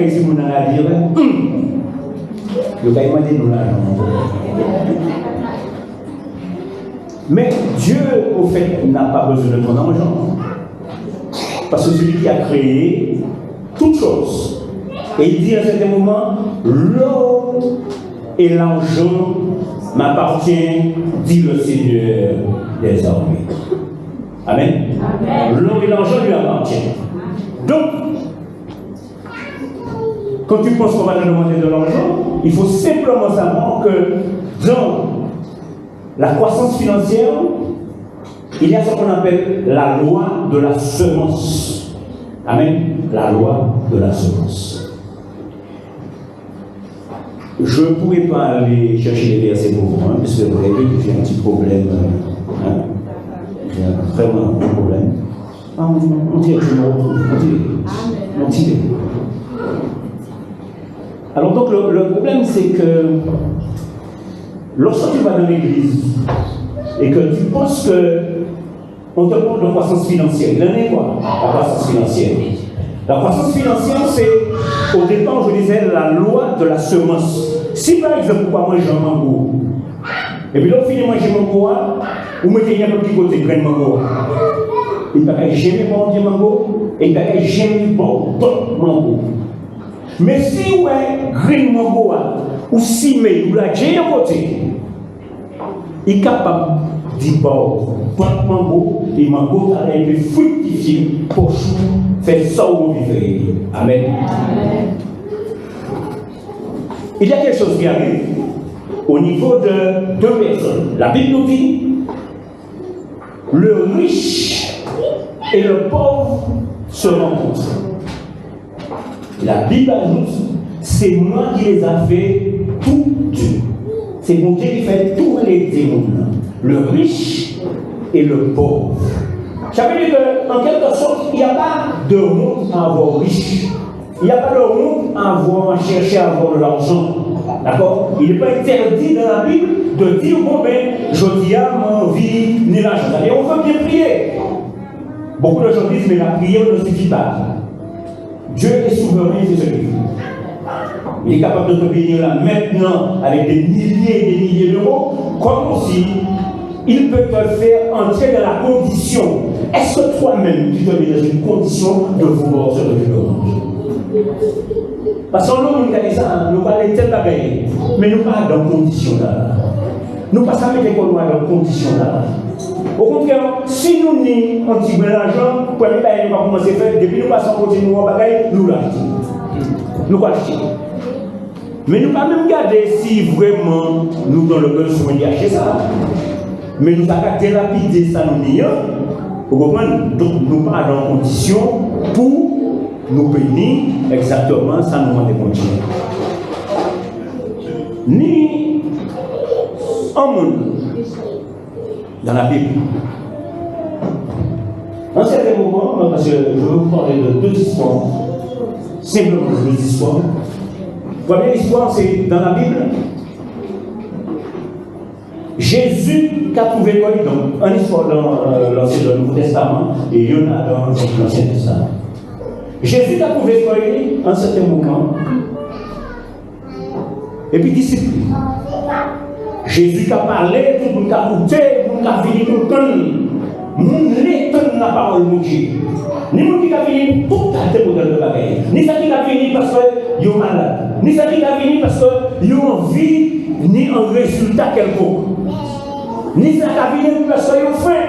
bagaille si vous n'avez dire, le gars m'a dit nous l'argent. Mais Dieu, au fait, n'a pas besoin de ton argent. Parce que celui qui a créé toutes choses. Et il dit à un certain moment, l'or et l'argent m'appartient, dit le Seigneur des armées. Amen. L'or et l'argent lui appartiennent. Donc, quand tu penses qu'on va te demander de l'argent, il faut simplement savoir que dans la croissance financière, il y a ce qu'on appelle la loi de la semence. Amen. La loi de la semence. Je ne pourrais pas aller chercher les versets pour vous, parce que vous avez vu que j'ai un petit problème. J'ai vraiment un gros problème. On dirait que je me retrouve. On dirait. Alors donc le problème c'est que lorsque tu vas dans l'église et que tu penses que on te parle de croissance financière, il en est quoi la croissance financière? La croissance financière c'est au départ je disais la loi de la semence. Si par exemple moi manger un mango et puis là on finit de manger un mango, vous mettez un petit côté grain de mango. Il ne peut pas jamais manger mango et il ne peut pas jamais boire d'autres mango. Mais si vous avez grain de mango ou si vous l'avez déjà à côté, il est capable d'y boire votre mango et mango a été fructifié pour faire ça où vous vivez. Amen. Il y a quelque chose qui arrive au niveau de deux personnes. La Bible nous dit le riche et le pauvre se rencontrent. La Bible ajoute, c'est moi qui les a fait tous deux. C'est mon Dieu qui fait tous les démons. Le riche et le pauvre. Ça veut dire qu'en quelque sorte, il n'y a pas de honte à avoir riche. Il n'y a pas de honte à chercher à avoir de l'argent. D'accord? Il n'est pas interdit dans la Bible de dire, bon ben, je dis à mon vie, ni l'argent. Et on veut bien prier. Beaucoup de gens disent, mais la prière ne suffit pas. Dieu est souverain, c'est ce qu'il dit. Il est capable de te bénir là maintenant avec des milliers et des milliers d'euros, comme aussi il peut te faire entrer dans la condition. Est-ce que toi-même tu te mets dans une condition de vouloir ce que tu demandes? Parce que nous, nous avons ça, nous parlons tel bagaille, mais nous ne sommes pas dans condition là. Nous ne sommes pas dans condition là. Au contraire, si nous n'y un petit peu d'argent, pour nous va commencer à faire, depuis nous passons continuer à bagaille, nous l'achetons. Nous achetons. Mais nous ne pas même garder si vraiment nous avons le besoin d'acheter ça. Mais nous avons dilapidé ça nous nions. Vous comprenez? Donc nous ne sommes pas dans condition pour nous bénir exactement sans nous demander continuer. Ni en monde dans la Bible. En certain moment, parce que je vais vous parler de deux histoires, simplement deux histoires. La première histoire, c'est dans la Bible. Jésus qui a trouvé quoi? Donc, une histoire dans l'Ancien et le Nouveau Testament, et il y en a dans l'Ancien Testament. Jésus qui a trouvé quoi? En certain moment. Et puis, disciple. Jésus qui a parlé, tout le monde a écouté, tout le monde a fini tout le temps. Moun l'étonne la parole de Dieu. Ni moun qui a fini tout à tes modèles de bagaille. Ni ça qui a fini parce que yo malade. Ni ça qui a fini parce que yo envie ni un résultat quelconque. Ni ça qui a fini parce que yo faim.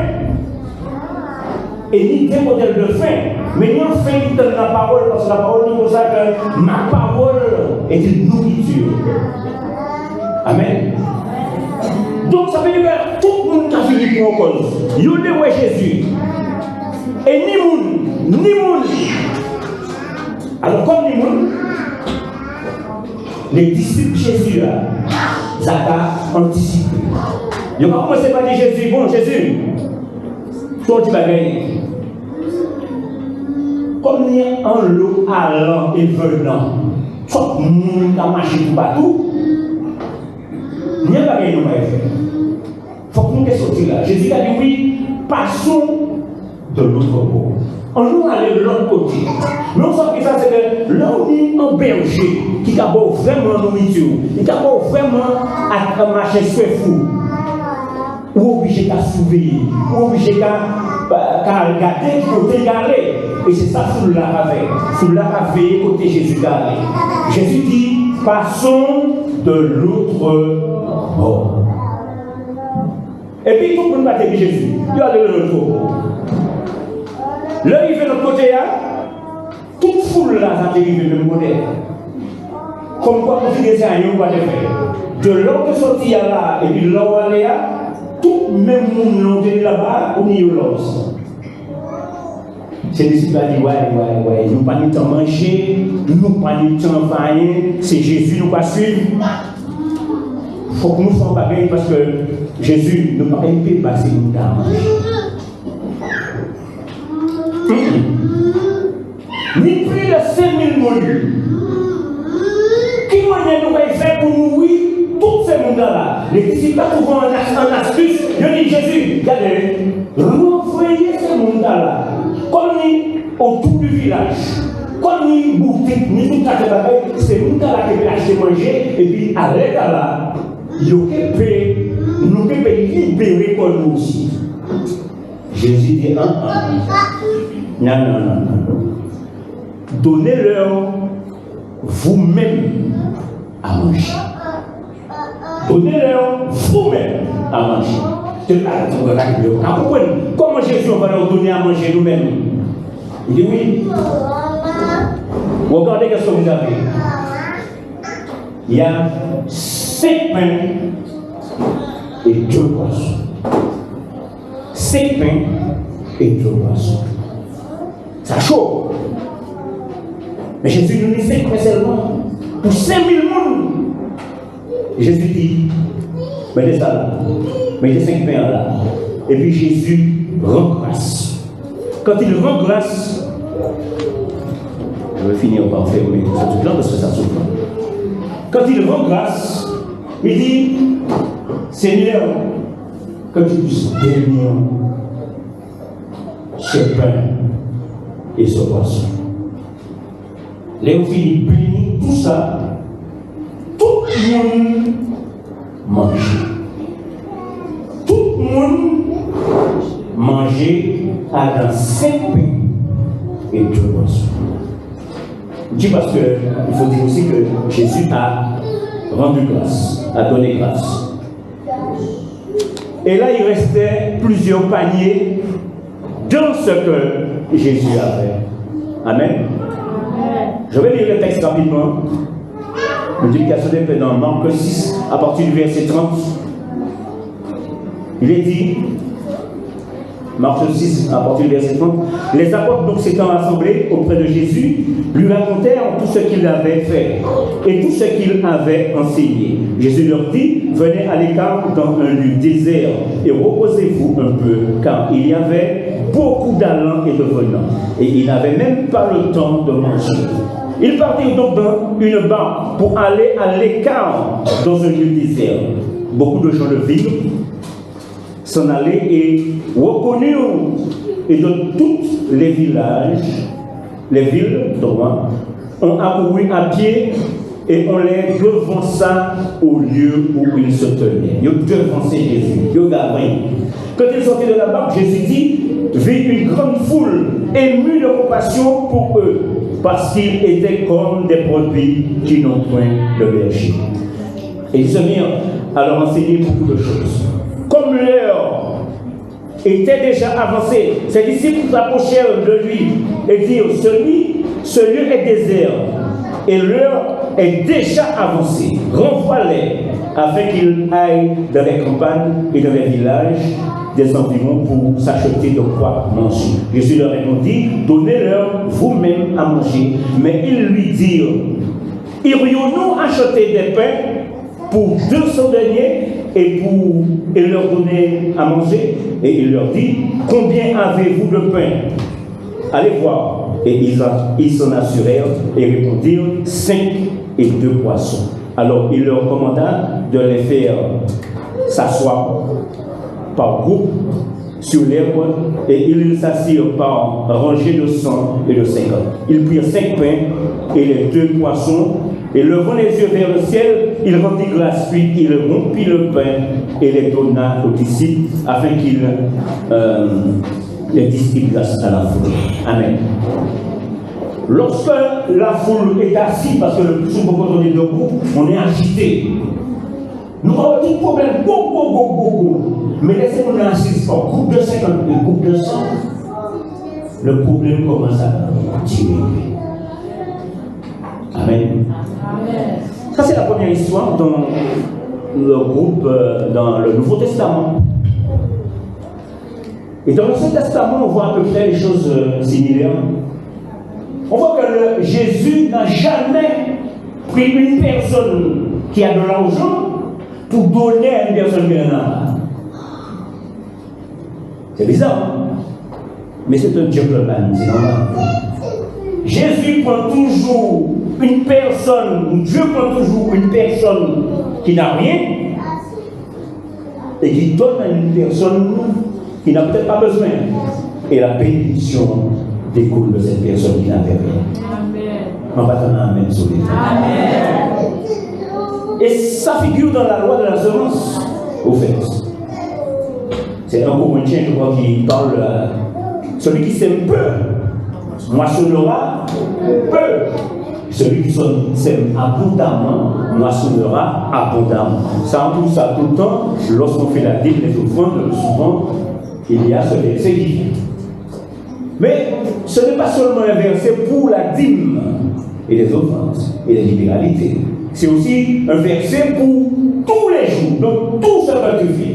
Et ni des modèles de faim. Mais ni en faim qui donne la parole parce que la parole nous dit que ma parole est une nourriture. Amen. Donc ça veut dire que tout le monde qui a fini pour en cause. Yo le Jésus. Et ni moun. Alors comme ni moun, les disciples de Jésus là, ça a anticipé. Ils ont commencé par dire Jésus, bon Jésus, toi tu vas gagner. Comme il y a un lot allant et venant, tout le monde a marché tout partout, il n'y a pas gagné. Il faut que nous sortions là. Jésus a dit oui, passons de l'autre bord. On nous allait de l'autre côté. Mais on sent que ça, c'est que là, on est un berger qui a vraiment nourriture, qui a vraiment à marcher sur fou. Ou obligé à surveiller, ou obligé à regarder côté garé. Et c'est ça sous la fait. Sous la fait côté Jésus garé. Jésus dit, passons de l'autre bord. Et puis tout le monde va dire Jésus. Il va aller de l'autre bord. Là, il fait de l'autre côté, toute foule là, ça arrive de l'autre côté. Comme quoi, on dit que c'est un yon va te faire. De l'autre sortie là, et puis là où elle est, tout même monde qui est là-bas, on y est là. C'est des disciples qui disent, ouais, nous pas de temps manger, nous pas de temps faire, c'est Jésus nous pas suivre. Il faut que nous fassions pareil parce que Jésus ne peut pas passer nous dans ni plus de 5000 modules. Qui nous faire pour nourrir tous ces mondes-là? Les disciples trouvent un astuce. Je dis Jésus, regardez, renvoyez ces mondes-là. Comme autour du village, comme ni boutique, ni tout à fait, c'est nous qui allons acheter manger et puis à l'état là, nous pouvons libérer pour nous aussi. Jésus dit non. Donnez-leur vous-même à manger. Donnez-leur vous-même à manger. Comment Jésus va leur donner à manger nous-mêmes? Il dit oui. Regardez ce que vous avez. Il y a 5 pains et 2 poissons. 5 pains et 2 poissons. Ça chaud. Mais Jésus nous dit 5 pains seulement pour 5000 personnes. Jésus dit, mettez ça là. Mettez 5 pains là. Et puis Jésus rend grâce. Quand il rend grâce, je vais finir par fermer ce truc-là parce que ça s'ouvre. Quand il rend grâce, il dit, Seigneur, que tu puisses bénir ce pain et ce poisson. Léophile bénit tout ça, tout le monde mange. Tout le monde mangeait à 5 pains et 2 poissons. Je dis parce qu'il faut dire aussi que Jésus a rendu grâce, a donné grâce. Et là, il restait plusieurs paniers dans ce que Jésus avait. Amen. Je vais lire le texte rapidement. Multiplication des pains dans Marc 6, à partir du verset 30. Il est dit, Marc 6, à partir du verset 30, les apôtres donc s'étant rassemblés auprès de Jésus, lui racontèrent tout ce qu'il avait fait et tout ce qu'il avait enseigné. Jésus leur dit, venez à l'écart dans un lieu désert et reposez-vous un peu, car il y avait beaucoup d'allants et de venants, et ils n'avaient même pas le temps de manger. Ils partirent donc dans une barque pour aller à l'écart dans un lieu désert. Beaucoup de gens de ville s'en allaient et reconnurent, et dans tous les villages, les villes de Rome, ont accouru à pied et on les devança au lieu où ils se tenaient. Ils ont devancé Jésus. Quand ils sortaient de la barque, Jésus dit, vit une grande foule émue de compassion pour eux, parce qu'ils étaient comme des produits qui n'ont point de berger. Et ils se mirent à leur enseigner beaucoup de choses. Comme l'heure était déjà avancée, ses disciples s'approchèrent de lui et dirent, ce lieu est désert et l'heure est déjà avancée. Renvoie-les afin qu'ils aillent dans les campagnes et dans les villages des environs pour s'acheter de quoi manger. Jésus leur répondit, donnez-leur vous-même à manger. Mais ils lui dirent, irions-nous acheter des pains pour 200 deniers et leur donner à manger? Et il leur dit, combien avez-vous de pain? Allez voir. Et ils s'en assurèrent et répondirent, 5 et 2 poissons. Alors il leur commanda de les faire s'asseoir par groupe sur l'herbe et ils s'assirent par rangées de 100 et de 50. Ils prirent 5 pains et les 2 poissons et levant les yeux vers le ciel, il rendit grâce, puis il rompit le pain et les donna aux disciples afin qu'ils les distribuent à la foule. Amen. Lorsque la foule est assise, parce que le plus souvent quand on est debout, on est agité. Nous avons des problèmes, beaucoup. Mais laissez-nous assis par groupe de 50 et groupe de 100. Le problème commence à tirer. Amen. Ça, c'est la première histoire dans le groupe, dans le Nouveau Testament. Et dans l'Ancien Testament, on voit à peu près les choses similaires. On voit que Jésus n'a jamais pris une personne qui a de l'argent pour donner à une personne qui en a. C'est bizarre, hein? Mais c'est un gentleman, c'est normal. Jésus prend toujours une personne, ou Dieu prend toujours une personne qui n'a rien et qui donne à une personne qui n'a peut-être pas besoin. Et la bénédiction découle de cette personne qui n'avait rien. Amen. On va t'en amener sur les Amen. Et ça figure dans la loi de la semence, au fait. C'est un Corinthien, je crois, qui parle celui qui sème peu, moissonnera peu. Celui qui sème abondamment, moissonnera abondamment. Ça, on trouve ça tout le temps, lorsqu'on fait la dîme, les offrandes, souvent, il y a ce verset qui vient. Mais ce n'est pas seulement un verset pour la dîme et les offrandes et les libéralités. C'est aussi un verset pour tous les jours. Donc, tout ce que tu fais,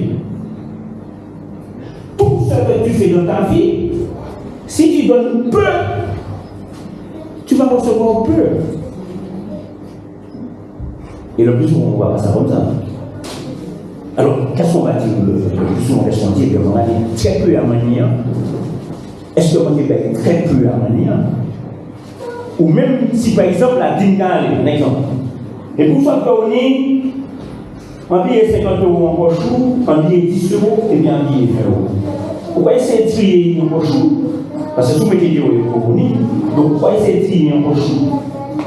tout ce que tu fais dans ta vie, si tu donnes peu, tu vas recevoir peu. Et le plus souvent, on ne voit pas ça comme ça. Alors, qu'est-ce qu'on va dire le plus souvent, qu'est-ce qu'on dit? On va dire très peu à manière. Est-ce que on dit très peu à manière? Ou même si, par exemple, la dîme, un exemple. Et pour ça qu'on est un billet 50 € en pochou, un billet 10 € et bien un billet 20 €. Pourquoi essayer de trier en pochou? Parce que tout mettez des euros pour venir. Donc pourquoi essayer de trier en pochou?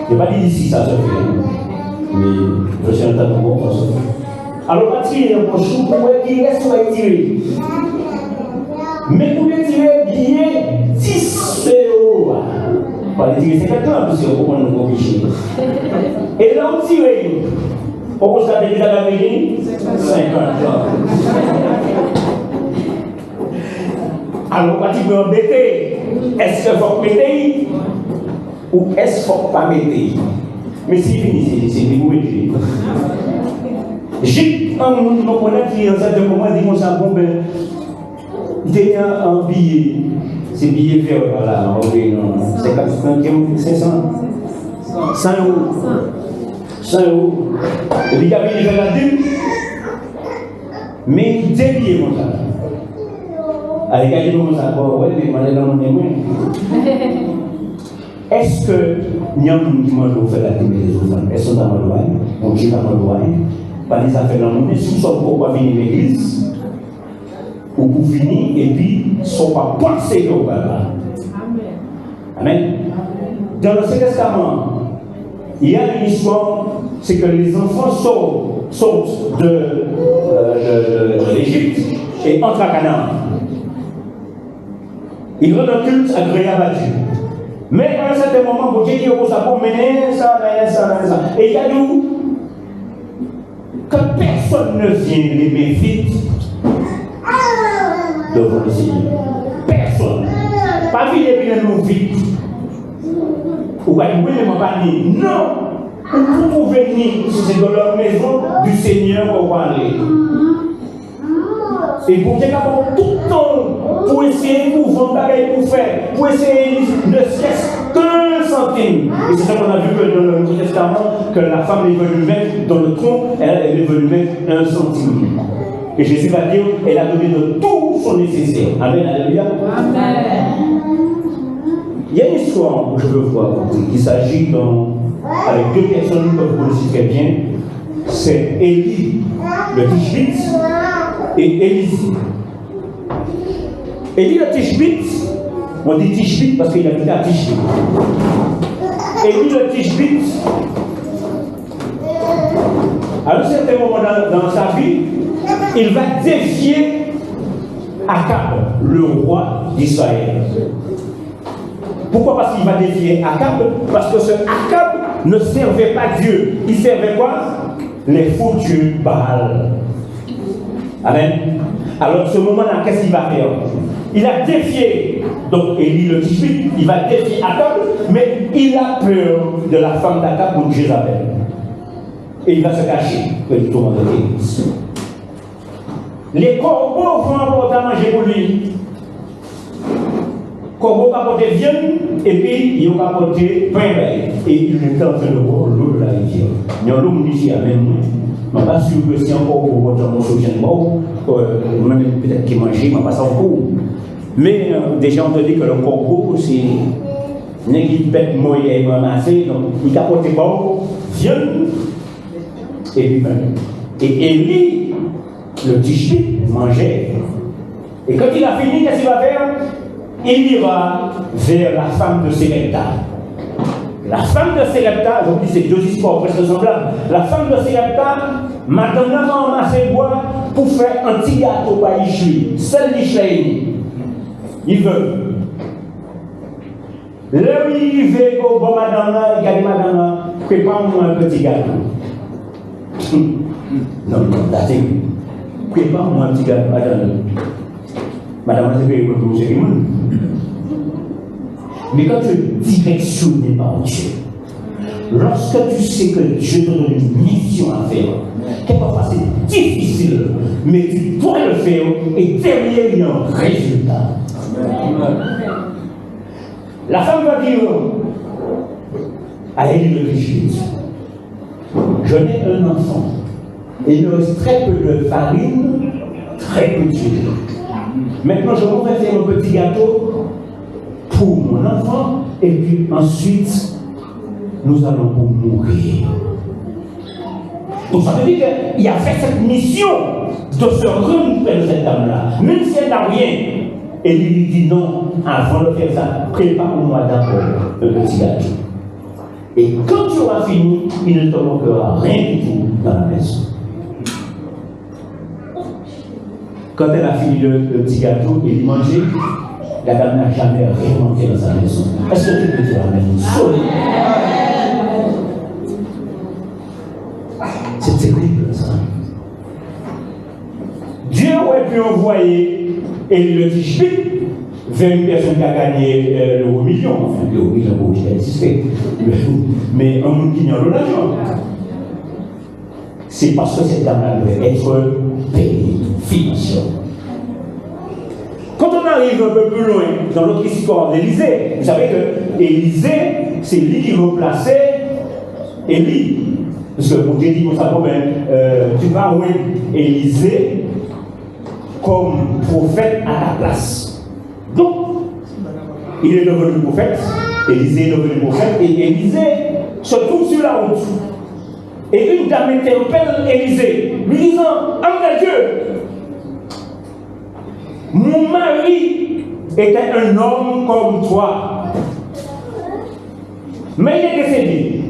Je n'ai pas dit ici ça se fait. Mais je suis en train de comprendre ça. Alors pas trier en pochou, pour qu'il reste pour être tiré. Mais pour les tirer billet 10 €. Pas les tirer 50 €, parce qu'on comprend nos obligés. Et là, on tire. On constate déjà la vérité 50 €. Alors, quand tu veux embêter, est-ce qu'il faut mettre ou est-ce qu'il ne faut pas mettre? Mais si fini, c'est des mauvais. J'ai un monde qui est en train de moment dit qu'on s'en bombe. Il y a un billet. C'est billet vert, voilà, c'est 500. 100 €. 100 €. Et puis, il y a la dîme. Mais il y a des billets comme ça. Avec un peu comme ça, ouais, mais dans mon est-ce que nous avons fait la dîme des autres? Est-ce qu'on a mal loin? Donc, j'ai pas mal loin. Pas les affaires dans le monde. Si nous sommes pour venir l'église, ou pour finir, et puis, ne sont pas pensés au Baba. Amen. Dans l'Ancien Testament, il y a une histoire, c'est que les enfants sortent de l'Égypte et entrent à Canaan. Ils rendent un culte agréable à Dieu. Mais à un certain moment, Dieu dit au Japon, mener ça. Et il y a nous, que personne ne vienne les méfier devant le Seigneur. Personne. Pas venir nous vite. Ou pas nous pas dire non. Vous pouvez venir, c'est dans leur maison du Seigneur pour parler. Et pour qu'il y ait tout le temps pour essayer de vendre pour faire, pour essayer ne cesse qu'un centime. Et c'est ça qu'on a vu que dans le Nouveau Testament, que la femme est venue mettre dans le tronc, elle est venue mettre 1 centime. Et Jésus va dire, elle a donné de tout son nécessaire. Amen, alléluia. Amen. Il y a une histoire où je veux voir qu'il s'agit avec 2 personnes que vous connaissez très bien. C'est Élie, le Tishbite, et Élisée. Élie le Tishbite, on dit Tishbite parce qu'il habitait à Tishbite. Élie le Tishbite, à un certain moment dans sa vie, il va défier Akab, le roi d'Israël. Pourquoi? Parce qu'il va défier Akab. Parce que ce Akab ne servait pas Dieu. Il servait quoi? Les faux dieux Baal. Amen. Alors, ce moment-là, qu'est-ce qu'il va faire? Il a défié, donc Élie le Tishbite, il va défier Akab, mais il a peur de la femme d'Akab pour Jézabel. Et il va se cacher que du tourment de l'église. Les corbeaux vont apporter à manger pour lui. Corbeaux vont apporter viande, et puis ils vont apporter pain. Et il est en train de boire l'eau de la rivière. Il y a l'eau ici à même. Je ne suis pas sûr que si encore pour votre morceau de même peut-être qu'il mange, je ne pas ça encore. Mais déjà on te dit que le corbeau, c'est une qui pète moyen et ramassé, donc il a apporté bon, viande et puis pain. Et Élie, le Tishbite, mangeait. Et quand il a fini, qu'est-ce qu'il va faire? Il ira vers la femme de Sérepta. La femme de Sérepta, je vous dis, c'est deux histoires presque semblables. La femme de Sérepta, maintenant, a ramassé le bois pour faire un petit gâteau par Ishli. Seul Ishli. Il veut. Là où il veut, bon, madame, il a dit, madame, prépare-moi un petit gâteau. Non, c'est prépare-moi un petit gâteau, madame. Madame, c'est payé pour tout ce qui monde. Mais quand tu es directionné par Dieu, lorsque tu sais que Dieu te donne une mission à faire, quelquefois c'est difficile, mais tu dois le faire et derrière il y a un résultat. La femme va dire à Élie le Tishbite, je n'ai un enfant et il me reste très peu de farine, très peu d'huile. Maintenant, je voudrais faire un petit gâteau pour mon enfant, et puis ensuite, nous allons pour mourir. Donc, ça veut dire qu'il a fait cette mission de se rendre près de cette dame-là, même si elle n'a rien. Et il lui dit non, avant de faire ça, prépare-moi d'abord un petit gâteau. Et quand tu auras fini, il ne te manquera rien du tout dans la maison. Quand elle a fini le petit gâteau et il mangeait, la dame n'a jamais rien manqué dans sa maison. Est-ce que tu peux dire amen? C'est terrible ça. Dieu aurait pu envoyer Élie le Tishbite vers une personne qui a gagné le million. Enfin, le million pour qui existait. Mais un monde qui n'a pas l'argent. C'est parce que cette dame-là devait être payée financièrement. Quand on arrive un peu plus loin dans l'autre histoire d'Élisée, vous savez que Élisée, c'est lui qui remplaçait Élie. Parce que pour Dieu dit comme ça, tu vas voir Élisée comme prophète à ta place. Donc, il est devenu prophète, Élisée est devenu prophète, et Élisée se trouve sur la route. Et une dame interpelle Élisée, lui disant, homme de Dieu, mon mari était un homme comme toi, mais il est décédé.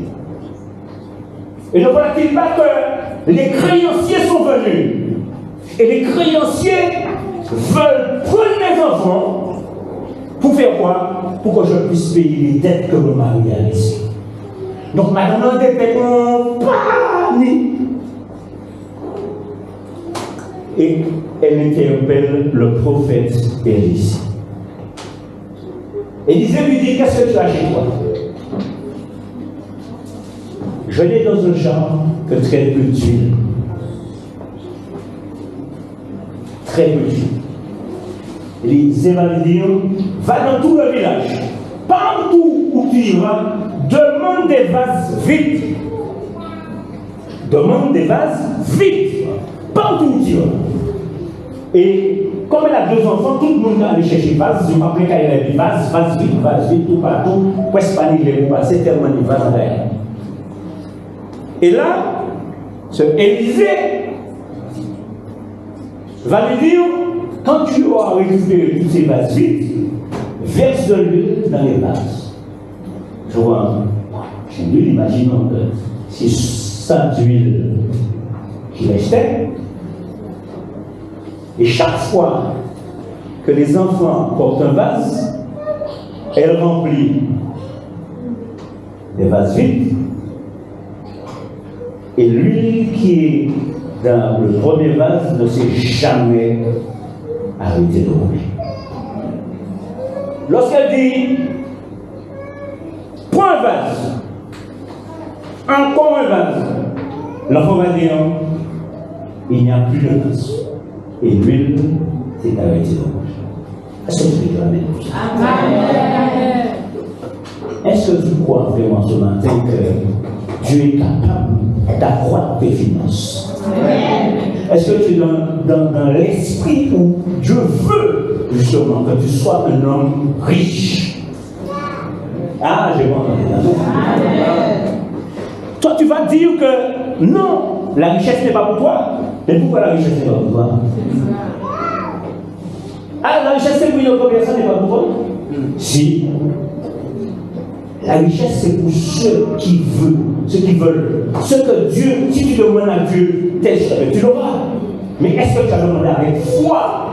Et ne voilà-t-il pas que les créanciers sont venus, et les créanciers veulent prendre mes enfants pour faire quoi? Pour que je puisse payer les dettes que mon mari a laissées. Donc madame était en panique. Et elle interpelle le prophète Élisée. Élisée lui dit, qu'est-ce que tu as chez toi? Je n'ai dans un genre que très peu d'huile. Très peu d'huile. Élisée va lui dire, va dans tout le village. Partout où tu iras, demande des vases vides. Demande des vases vides. Partout où tu iras. Et comme elle a deux enfants, tout le monde va aller chercher vases. Je m'appelle qu'elle a des vases vides, tout partout. Presque pas les vous passer tellement de vases en l'air. Et là, ce Élisée va lui dire, Quand tu auras récupéré tous ces vases vides, verse-le dans les vases. Je vois, chez lui, imaginons que c'est ça d'huile qui restait. Et chaque fois que les enfants portent un vase, elle remplit des vases vides. Et l'huile qui est dans le premier vase ne s'est jamais arrêtée de rouler. Lorsqu'elle dit, prends un vase, encore un vase, l'enfant va dire, il n'y a plus de vase. Et l'huile s'est arrêtée de rouler. Est-ce que tu peux dire amen? Est-ce que tu crois vraiment ce matin que Dieu est capable d'accroître tes finances? Est-ce que tu es dans l'esprit où Dieu veut justement que tu sois un homme riche? Ah, j'ai pas entendu. Toi, tu vas dire que non, la richesse n'est pas pour toi. Mais pourquoi la richesse n'est pas pour toi? Ah, la richesse c'est pour une autre personne, n'est pas pour toi? Si. La richesse, c'est pour ceux qui veulent. Ce que Dieu, si tu demandes à Dieu, tu l'auras. Mais est-ce que tu as demandé avec foi?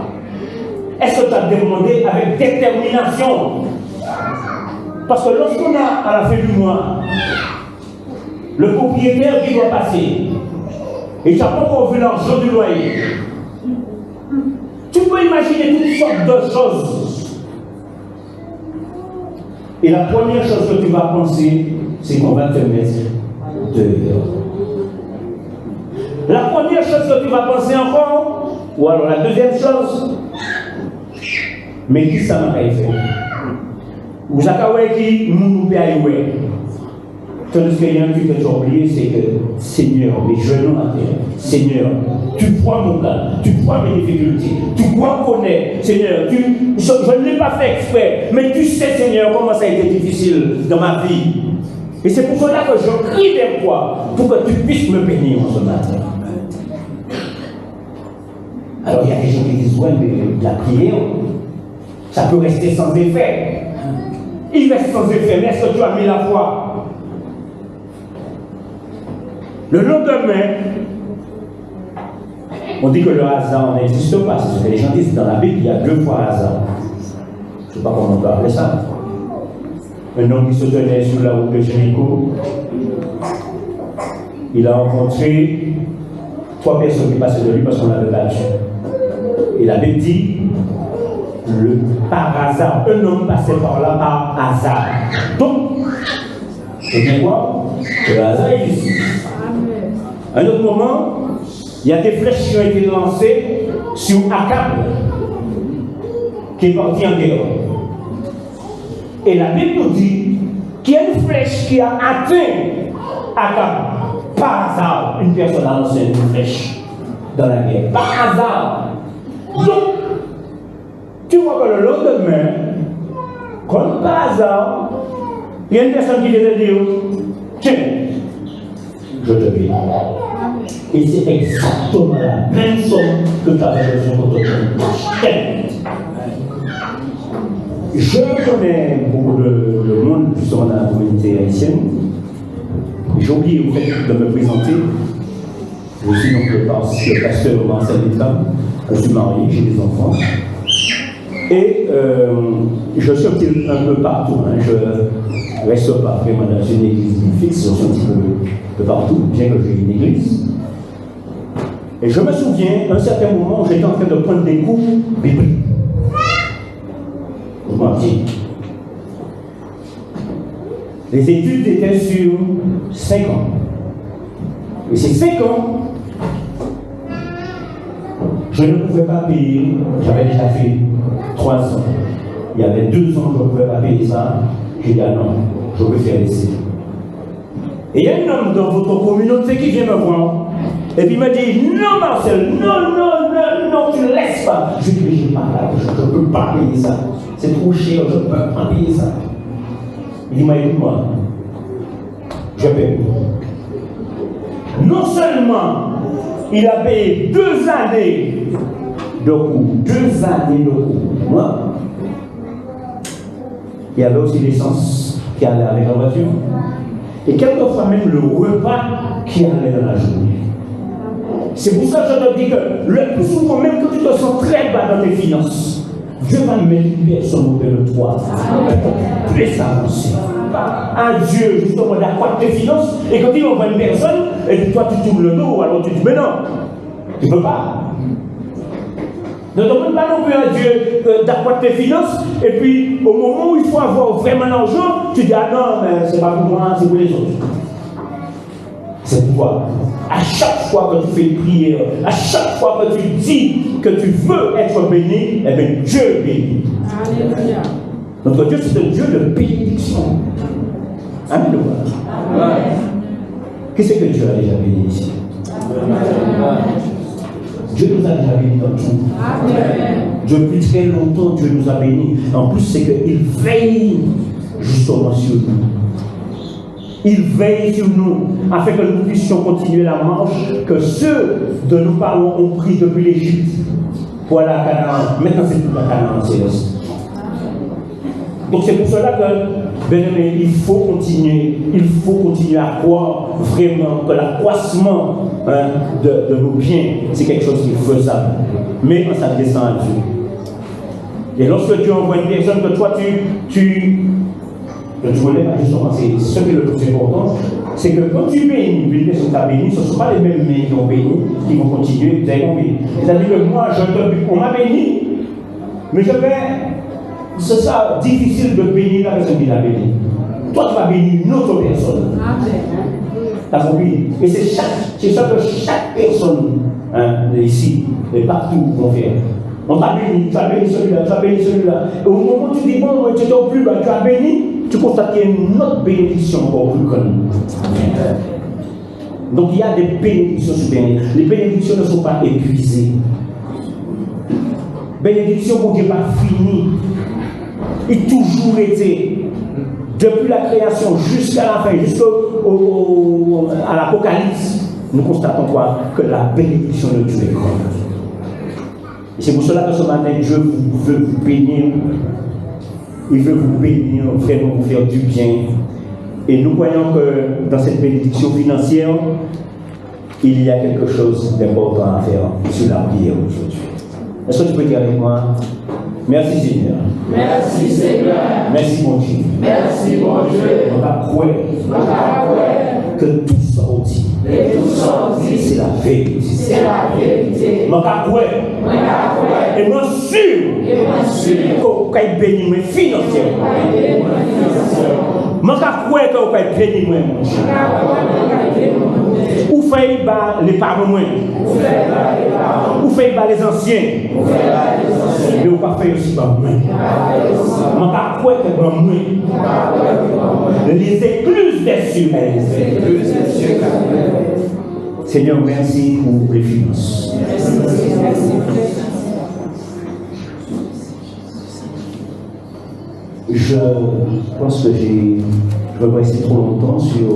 Est-ce que tu as demandé avec détermination? Parce que lorsqu'on a, à la fin du mois, le propriétaire qui doit passer, et tu n'as pas encore vu l'argent du loyer, tu peux imaginer toutes sortes de choses. Et la première chose que tu vas penser, c'est qu'on va te mettre dehors. La première chose que tu vas penser encore, ou alors la deuxième chose, mais qui ça m'a fait? Vous savez qui nous paye? Tandis qu'il y a un truc que tu as oublié, c'est que Seigneur, mes genoux à terre, Seigneur, tu vois mon cas, tu vois mes difficultés, tu vois qu'on est, Seigneur, je ne l'ai pas fait exprès, mais tu sais, Seigneur, comment ça a été difficile dans ma vie. Et c'est pour cela que je crie vers toi, pour que tu puisses me bénir en ce matin. Alors il y a des gens qui disent, ouais, mais la prière, ça peut rester sans effet. Il reste sans effet, mais est-ce que tu as mis la foi? Le lendemain, on dit que le hasard n'existe pas. C'est ce que les gens disent dans la Bible, il y a 2 fois hasard. Je ne sais pas comment on peut appeler ça. Un homme qui se tenait sur la route de Jéricho, il a rencontré 3 personnes qui passaient de lui parce qu'on l'avait battu. Et la Bible dit, par hasard, un homme passait par là par hasard. Donc, c'est bien quoi? Le hasard existe. À un autre moment, il y a des flèches qui ont été lancées sur Akab, qui est parti en guerre. Et la Bible nous dit qu'il y a une flèche qui a atteint Akab. Par hasard, une personne a lancé une flèche dans la guerre. Par hasard. Donc, tu vois que le lendemain, comme par hasard, il y a une personne qui vient te dire, tiens, je te paye. Et c'est exactement la même somme que tu avais besoin pour te payer. Je connais beaucoup de monde, justement dans la communauté haïtienne. J'ai oublié au fait de me présenter. Je suis donc le pasteur Marcel Détram. Je suis marié, j'ai des enfants. Et je suis un peu partout. Hein. Je ne reste pas vraiment dans une église fixe, je suis un petit peu partout, bien que j'ai une église. Et je me souviens, à un certain moment, j'étais en train de prendre des cours bibliques. Je m'en dis. Les études étaient sur 5 ans. Et ces 5 ans, je ne pouvais pas payer, j'avais déjà fait 3 ans. Il y avait 2 ans, je ne pouvais pas payer ça. J'ai dit, ah non, je vais faire laisser. Et il y a un homme dans votre communauté qui vient me voir. Et puis il me dit, non Marcel, non, tu ne laisses pas. Je dis, mais je n'ai pas l'argent, je ne peux pas payer ça. C'est trop cher, je ne peux pas payer ça. Il dit, mais écoute-moi, je paye. Non seulement il a payé 2 années de cours, 2 années de cours. Moi, il y avait aussi l'essence qui allait avec la voiture. Et quelquefois même le repas qui allait dans la journée. C'est pour ça que je te dis que le plus souvent, même quand tu te sens très bas dans tes finances, Dieu va mettre une personne auprès de toi. Plus avancer. À Dieu, justement, d'accroître tes finances. Et quand il envoie une personne, et puis toi tu tournes le dos, alors tu dis, mais non, tu ne peux pas. Ne demande pas non plus à Dieu d'accroître tes finances, et puis au moment où il faut avoir vraiment l'argent, tu dis, ah non, mais c'est pas pour moi, c'est pour les autres. C'est pourquoi, à chaque fois que tu fais une prière, à chaque fois que tu dis que tu veux être béni, eh bien Dieu bénit. Alléluia. Notre Dieu, c'est un Dieu de bénédiction. Amen. Qu'est-ce que Dieu a déjà béni ici? Dieu nous a déjà béni dans tout. Depuis très longtemps, Dieu nous a bénis. En plus, c'est qu'il veille justement sur nous. Il veille sur nous afin que nous puissions continuer la marche que ceux de nos parents ont pris depuis l'Égypte pour aller à Canaan. Maintenant, c'est tout à Canaan céleste. Donc c'est pour cela que, bien aimé, il faut continuer à croire vraiment que l'accroissement de nos biens, c'est quelque chose qui est faisable, mais en s'adressant à Dieu. Et lorsque tu envoies une personne que toi tu voulais pas justement, c'est ce qui est le plus important, c'est que quand tu bénis, une personne qui t'a béni, ce ne sont pas les mêmes mains qui ont béni, qui vont continuer, qui vont bénir. C'est-à-dire que moi, on m'a béni, mais je vais. C'est ça, difficile de bénir la personne qui l'a béni. Toi, tu vas bénir une autre personne. T'as compris? Et c'est ça que chaque personne ici et partout vont faire. On t'a béni, tu as béni celui-là, tu as béni celui-là. Et au moment où tu dis, bon, tu es au plus bas, tu as béni, tu constates qu'il y a une autre bénédiction encore plus grande. Donc il y a des bénédictions sur bénédictions. Les bénédictions ne sont pas épuisées. Bénédiction pour Dieu pas fini. Il a toujours été, depuis la création jusqu'à la fin, jusqu'à l'Apocalypse, nous constatons quoi? Que la bénédiction de Dieu est grande. Et c'est pour cela que ce matin, Dieu veut vous bénir. Il veut vous bénir, vraiment vous faire du bien. Et nous voyons que dans cette bénédiction financière, il y a quelque chose d'important à faire sur la prière aujourd'hui. Est-ce que tu peux dire avec moi? Merci Seigneur. Merci Seigneur. Merci mon Dieu. Merci mon Dieu. On va croire que tout sorti. C'est la vérité. C'est la vérité. On va croire. Et moi sûr qu'on va bénir mes financièrement. Je crois qu'on va bénir mon Dieu. Ou fait les parents, ou fait les anciens, mais ou pas fait aussi par moi. Je crois que par moi, les écluses des cieux. Seigneur, merci pour les finances. Je pense que je ne vais pas rester trop longtemps sur.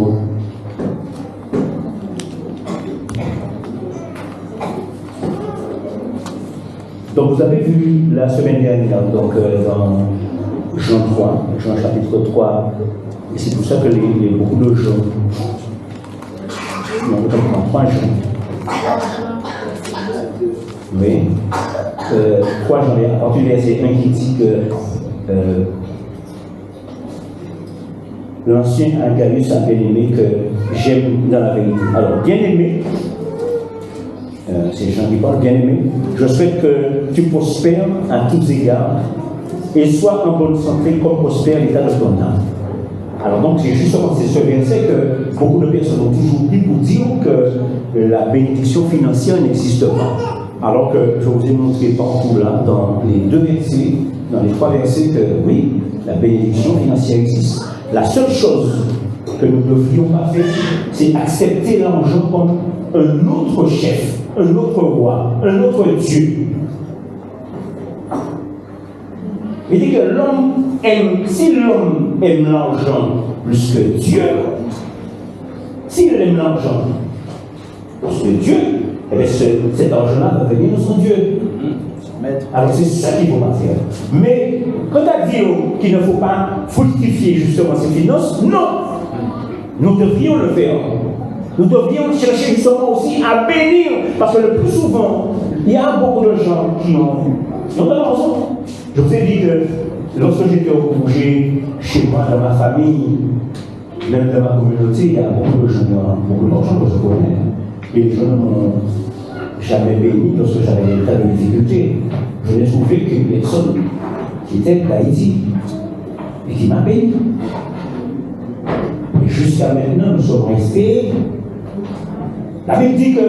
Donc vous avez vu la semaine dernière, donc dans Jean 3, Jean chapitre 3, et c'est pour ça que beaucoup de gens, non, autant 3 Jean. Oui, 3 Jean, à partir du verset 1 qui dit que l'ancien Agabus a bien aimé que j'aime dans la vérité. Alors, bien aimé, c'est Jean qui parle, bien aimé, je souhaite que tu prospères à tous égards et sois en bonne santé comme prospère l'état de ton âme. Alors donc c'est justement ce verset que beaucoup de personnes ont toujours dit pour dire que la bénédiction financière n'existe pas. Alors que je vous ai montré partout là, dans les 2 versets, dans les 3 versets, que oui, la bénédiction financière existe. La seule chose que nous ne devrions pas faire, c'est accepter l'argent comme un autre chef, un autre roi, un autre Dieu. Il dit que l'homme aime, si l'homme aime l'argent plus que Dieu, s'il aime l'argent plus que Dieu, eh bien cet argent-là va venir de son Dieu. Alors c'est ça qu'il faut pas faire. Mais quand tu dit qu'il ne faut pas fructifier justement ces finances, non. Nous devrions le faire. Nous devrions chercher justement aussi à bénir, parce que le plus souvent, il y a beaucoup de gens qui ont raison. Je vous ai dit que lorsque j'étais au congé, chez moi, dans ma famille, même dans ma communauté, il y a beaucoup de gens que je connais. Et les gens m'ont jamais béni lorsque j'avais des tas de difficultés. Je n'ai trouvé qu'une personne qui était d'Haïti et qui m'a béni. Et jusqu'à maintenant, nous sommes restés. La Bible dit que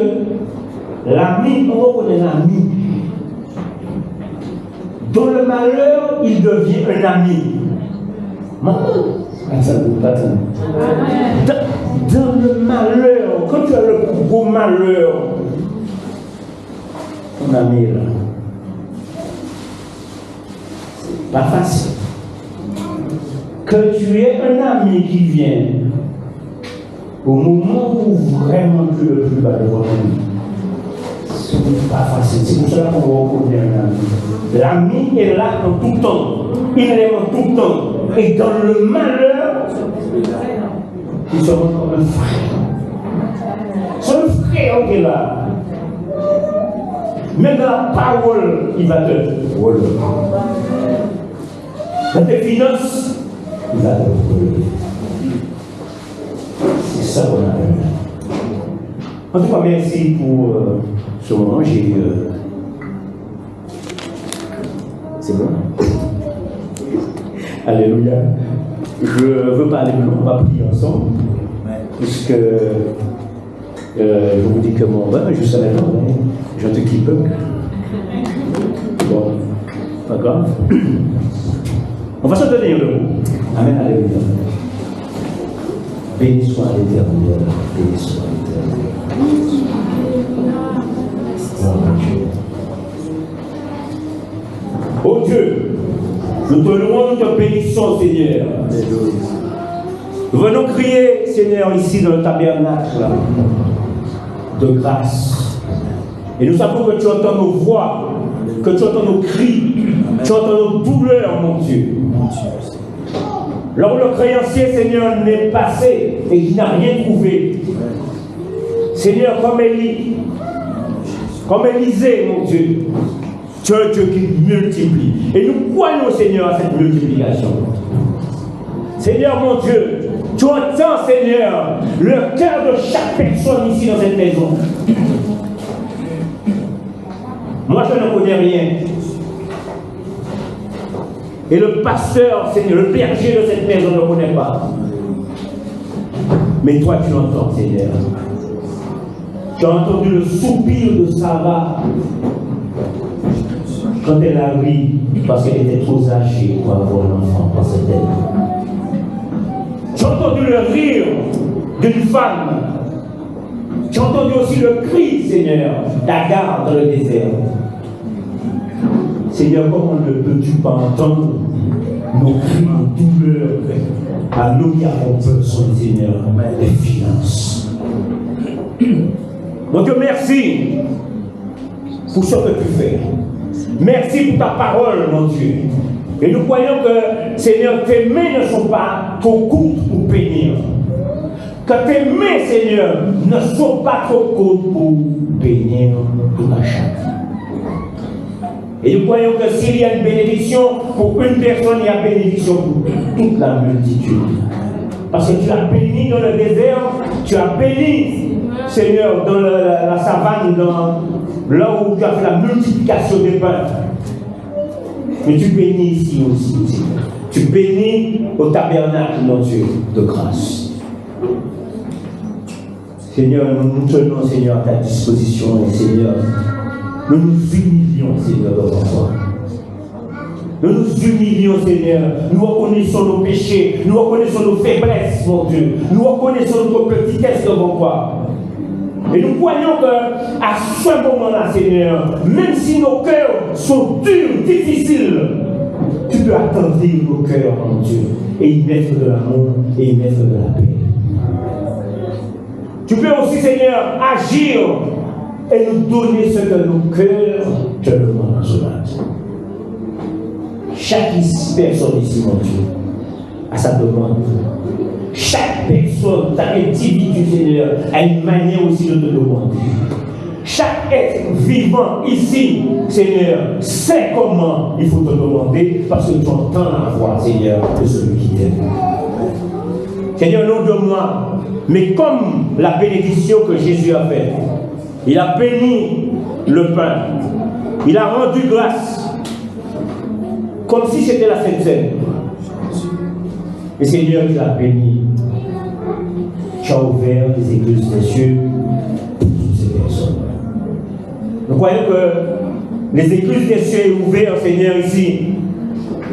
l'ami, on reconnaît l'ami. Dans le malheur, il devient un ami. Dans le malheur, quand tu as le plus beau malheur, ton ami est là. C'est pas facile. Que tu aies un ami qui vient au moment où vraiment tu es le plus bas de votre vie. Ce n'est pas facile. C'est pour cela qu'on reconnaît un ami. L'ami est là en tout temps. Il est en tout temps. Et dans le malheur, il se rend comme un frère. C'est un frère qui est là. Même dans la parole, il va te relever. Dans tes finances, il va te relever. C'est ça qu'on a besoin. En tout cas, merci pour ce moment. C'est bon? Alléluia. Je veux parler de on va prier ensemble. Puisque je vous dis que mon bain, juste maintenant, je te quitte. Bon, pas grave. On va se tenir debout. Amen, alléluia. Béni soit l'Éternel, béni soit l'Éternel. Oh Dieu, nous te louons, nous te bénissons, Seigneur. Nous venons crier, Seigneur, ici dans le tabernacle de grâce. Et nous savons que tu entends nos voix, que tu entends nos cris, tu entends nos douleurs, mon Dieu. Là où le créancier, Seigneur, n'est passé et il n'a rien trouvé. Seigneur, comme Élisée, mon Dieu, tu es un Dieu qui multiplie. Et nous croyons, Seigneur, à cette multiplication. Seigneur, mon Dieu, tu entends, Seigneur, le cœur de chaque personne ici dans cette maison. Moi, je ne connais rien. Et le pasteur, Seigneur, le berger de cette maison ne connaît pas. Mais toi, tu entends, Seigneur. Tu as entendu le soupir de Sarah quand elle a ri parce qu'elle était trop âgée pour avoir un enfant, pensait-elle. Tu as entendu le rire d'une femme. Tu as entendu aussi le cri, Seigneur, d'Agar dans le désert. Seigneur, comment ne peux-tu pas entendre nos cris, nos douleurs à nous qui avons besoin, Seigneur, des finances. Donc merci pour ce que tu fais. Merci pour ta parole, mon Dieu. Et nous croyons que, Seigneur, tes mains ne sont pas trop courtes pour bénir. Que tes mains, Seigneur, ne sont pas trop courtes pour bénir tout à chacun. Et nous croyons que s'il y a une bénédiction pour une personne, il y a bénédiction pour toute la multitude. Parce que tu as béni dans le désert, tu as béni, Seigneur, dans la savane, là où tu as fait la multiplication des pains. Mais tu bénis ici aussi, Seigneur. Tu bénis au tabernacle, mon Dieu, de grâce. Seigneur, nous nous tenons, Seigneur, à ta disposition, et Seigneur, nous nous humilions, Seigneur, devant toi. Nous nous humilions, Seigneur. Nous reconnaissons nos péchés. Nous reconnaissons nos faiblesses, mon Dieu. Nous reconnaissons notre petitesse devant toi. Et nous croyons qu'à ce moment-là, Seigneur, même si nos cœurs sont durs, difficiles, tu peux attendrir nos cœurs, mon Dieu, et y mettre de l'amour et y mettre de la paix. Tu peux aussi, Seigneur, agir et nous donner ce que nos cœurs te demandent ce matin. chaque personne ici, mon Dieu, à sa demande. Chaque personne, ta individu, Seigneur, a une manière aussi de te demander. Chaque être vivant ici, Seigneur, sait comment il faut te demander parce que tu entends la voix, Seigneur, de celui qui t'aime. Seigneur, non de moi, mais comme la bénédiction que Jésus a faite, il a béni le pain, il a rendu grâce, comme si c'était la Sainte Seine. Et Seigneur, tu l'as béni. Tu as ouvert les églises des cieux pour toutes ces personnes. Nous croyons que les églises des cieux sont ouvertes, Seigneur, ici,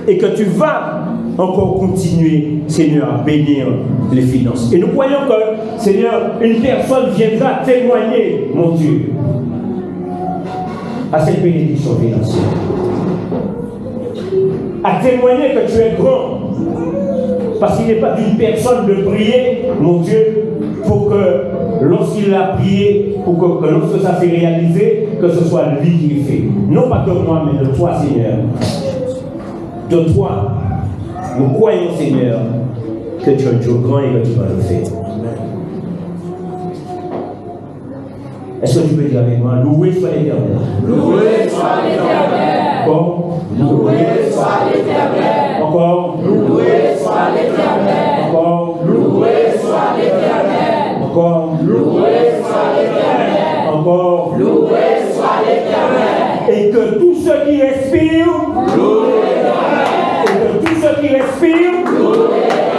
et que tu vas encore continuer, Seigneur, à bénir les finances. Et nous croyons que, Seigneur, une personne viendra témoigner, mon Dieu, à cette bénédiction financière. À témoigner que tu es grand. Parce qu'il n'est pas d'une personne de prier, mon Dieu, pour que lorsqu'il a prié, pour que lorsque ça s'est réalisé, que ce soit lui qui le fait. Non pas de moi, mais de toi, Seigneur. De toi. Nous croyons, Seigneur, que tu es un Dieu grand et que tu vas le faire. Est-ce que tu peux dire avec moi, loué soit l'Éternel. Loué soit l'Éternel. Encore. Loué soit l'Éternel. Encore. Loué soit l'Éternel. Encore. Loué soit l'Éternel. Encore. Loué soit l'Éternel. Encore. Loué soit l'Éternel. Et que tous ceux qui respirent, Loué l'Éternel. et que tous ceux qui respirent, Loué l'Éternel.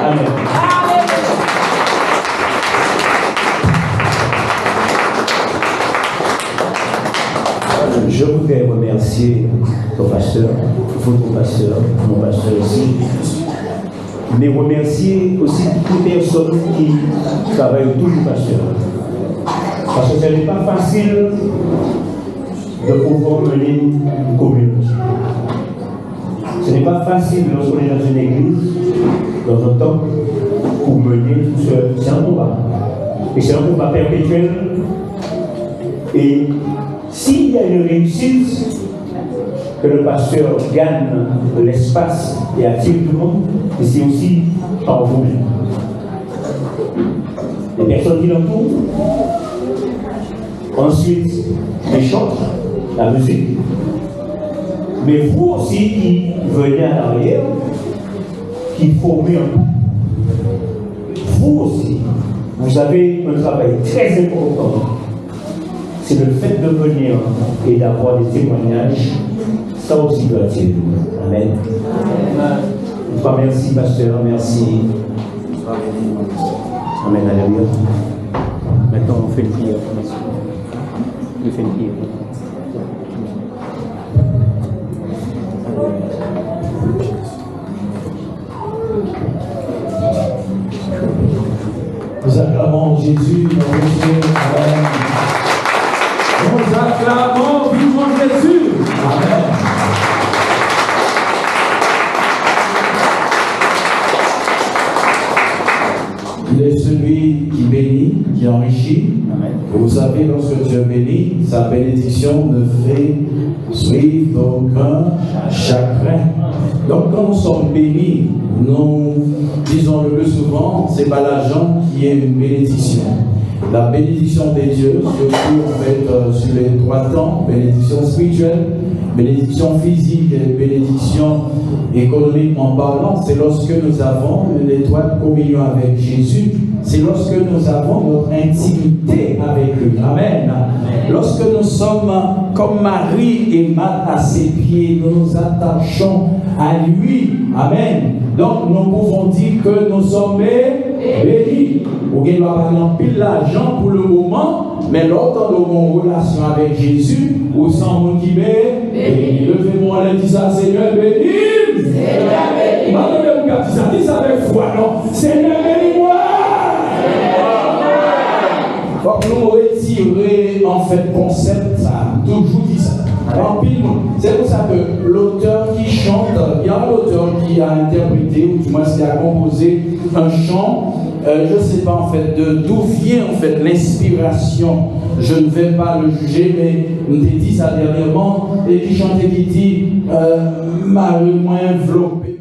Amen. Je voudrais remercier ton pasteur, votre pasteur, mon pasteur aussi, mais remercier aussi toutes les personnes qui travaillent autour du pasteur. Parce que ce n'est pas facile de pouvoir mener une communauté. Ce n'est pas facile lorsqu'on est dans une église, dans un temple, pour mener tout seul. C'est un combat. Et c'est un combat perpétuel. Et s'il y a une réussite, que le pasteur gagne l'espace et attire tout le monde, et c'est aussi par vous-même. Les personnes qui l'entourent, ensuite les chants, la musique, mais vous aussi qui venez à l'arrière, qui formez un peu, vous aussi, vous avez un travail très important. C'est le fait de venir et d'avoir des témoignages, ça aussi doit être nous. Amen. Une fois, merci, pasteur, merci. Amen, alléluia. Maintenant, on fait une prière. On fait une prière. Nous acclamons Jésus, notre Dieu. Amen. Nous acclamons vivement Jésus. Amen. Il est celui qui bénit, qui enrichit. Amen. Vous savez, lorsque Dieu bénit, sa bénédiction ne fait suivre d'aucun chagrin. Donc, quand nous sommes bénis, nous disons le plus souvent, c'est pas l'argent qui est une bénédiction. La bénédiction des dieux, surtout en fait sur les 3 temps, bénédiction spirituelle, bénédiction physique et bénédiction économiquement parlant, c'est lorsque nous avons une étroite communion avec Jésus, c'est lorsque nous avons notre intimité avec lui. Amen. Lorsque nous sommes comme Marie et Marthe à ses pieds, nous nous attachons à lui. Amen. Donc nous pouvons dire que nous sommes bénis. Ou bien il va pas en pile l'argent pour le moment, mais l'autre de mon relation avec Jésus, ou sans mon qui béni. Levez-moi et dis ça, Seigneur béni. Seigneur béni. Madame, dis ça avec foi, non? Seigneur bénis-moi. Donc nous retirer en fait concept, ça, toujours dit ça. C'est pour ça que l'auteur qui chante, il y a un auteur qui a interprété, ou du moins qui a composé un chant, je ne sais pas en fait d'où vient en fait l'inspiration je ne vais pas le juger, mais on t'a dit ça dernièrement, et qui chantait qui dit, Marie, moi, enveloppé.